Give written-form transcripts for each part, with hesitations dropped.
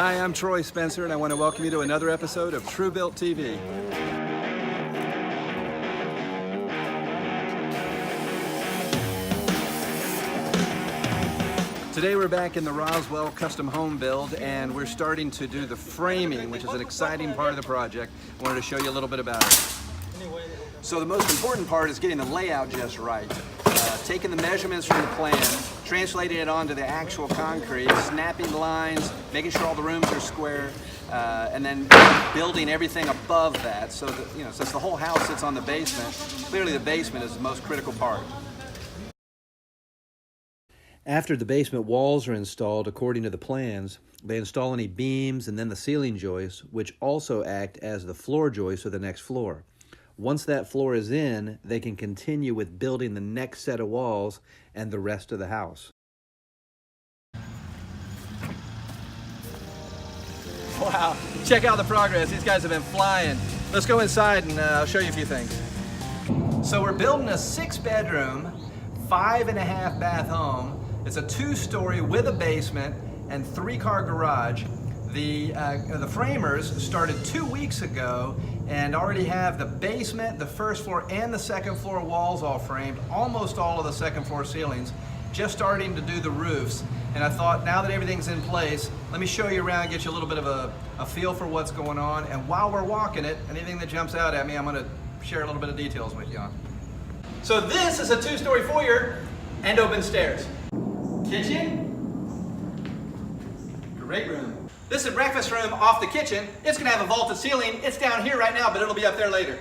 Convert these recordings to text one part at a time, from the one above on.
Hi, I'm Troy Spencer, and I want to welcome you to another episode of True Built TV. Today we're back in the Roswell custom home build, and we're starting to do the framing, which is an exciting part of the project. I wanted to show you a little bit about it. So the most important part is getting the layout just right. Taking the measurements from the plan, translating it onto the actual concrete, snapping lines, making sure all the rooms are square, and then building everything above that so that, since the whole house sits on the basement, clearly the basement is the most critical part. After the basement walls are installed according to the plans, they install any beams and then the ceiling joists, which also act as the floor joists for the next floor. Once that floor is in, they can continue with building the next set of walls and the rest of the house. Wow, check out the progress. These guys have been flying. Let's go inside and I'll show you a few things. So we're building a 6-bedroom, 5.5 bath home. It's a 2-story with a basement and 3-car garage. The framers started 2 weeks ago and already have the basement, the first floor, and the second floor walls all framed, almost all of the second floor ceilings, just starting to do the roofs. And I thought, now that everything's in place, let me show you around, get you a little bit of a feel for what's going on. And while we're walking it, anything that jumps out at me, I'm gonna share a little bit of details with you on. So this is a 2-story foyer and open stairs. Kitchen, great room. This is a breakfast room off the kitchen. It's gonna have a vaulted ceiling. It's down here right now, but it'll be up there later.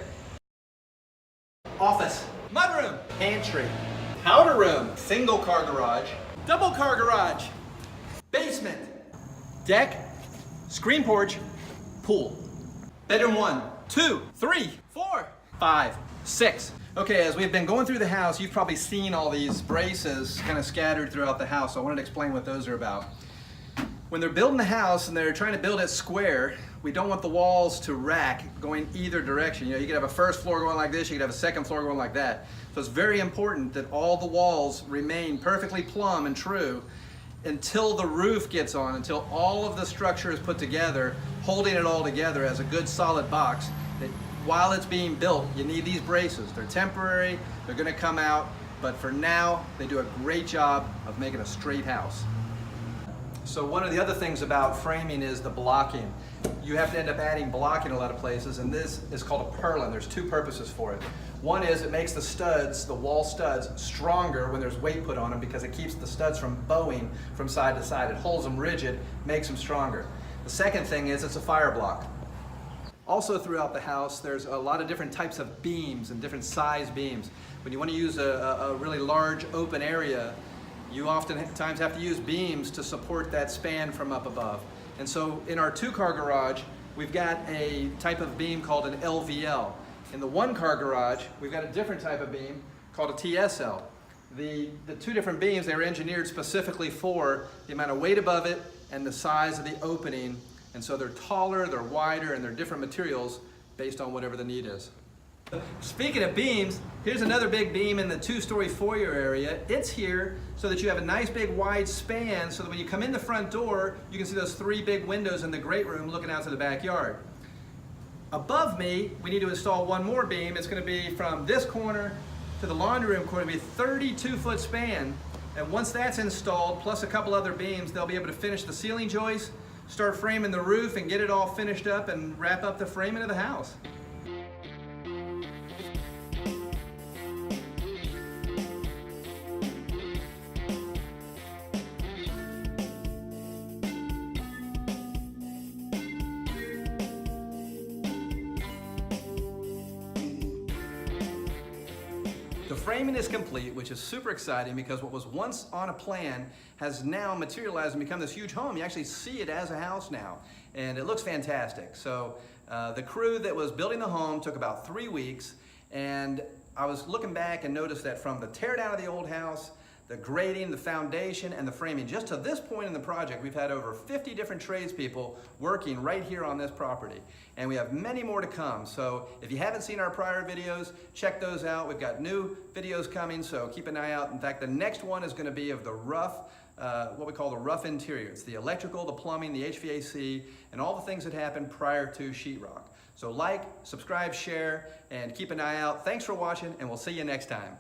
Office, mudroom, pantry, powder room, 1-car garage, 2-car garage, basement, deck, screen porch, pool. Bedroom 1, 2, 3, 4, 5, 6. Okay, as we've been going through the house, you've probably seen all these braces kind of scattered throughout the house, so I wanted to explain what those are about. When they're building the house and they're trying to build it square, we don't want the walls to rack going either direction. You could have a first floor going like this, you could have a second floor going like that. So it's very important that all the walls remain perfectly plumb and true until the roof gets on, until all of the structure is put together, holding it all together as a good solid box. That while it's being built, you need these braces. They're temporary, they're gonna come out, but for now, they do a great job of making a straight house. So one of the other things about framing is the blocking. You have to end up adding blocking in a lot of places, and this is called a purlin. There's 2 purposes for it. One is it makes the studs, the wall studs, stronger when there's weight put on them because it keeps the studs from bowing from side to side. It holds them rigid, makes them stronger. The second thing is it's a fire block. Also throughout the house, there's a lot of different types of beams and different size beams. When you want to use a really large open area, you oftentimes have to use beams to support that span from up above. And so in our 2-car garage, we've got a type of beam called an LVL. In the 1-car garage, we've got a different type of beam called a TSL. The 2 different beams, they were engineered specifically for the amount of weight above it and the size of the opening. And so they're taller, they're wider, and they're different materials based on whatever the need is. Speaking of beams, here's another big beam in the 2-story foyer area. It's here so that you have a nice big wide span so that when you come in the front door, you can see those 3 big windows in the great room looking out to the backyard. Above me, we need to install 1 more beam. It's going to be from this corner to the laundry room corner. It'll be a 32-foot span. And once that's installed, plus a couple other beams, they'll be able to finish the ceiling joists, start framing the roof, and get it all finished up and wrap up the framing of the house. The framing is complete, which is super exciting because what was once on a plan has now materialized and become this huge home. You actually see it as a house now, and it looks fantastic. So the crew that was building the home took about 3 weeks, and I was looking back and noticed that from the tear down of the old house, the grading, the foundation, and the framing, just to this point in the project, we've had over 50 different tradespeople working right here on this property. And we have many more to come. So if you haven't seen our prior videos, check those out. We've got new videos coming, so keep an eye out. In fact, the next one is gonna be of the rough what we call the rough interior. It's the electrical, the plumbing, the HVAC, and all the things that happen prior to sheetrock. So like, subscribe, share, and keep an eye out. Thanks for watching, and we'll see you next time.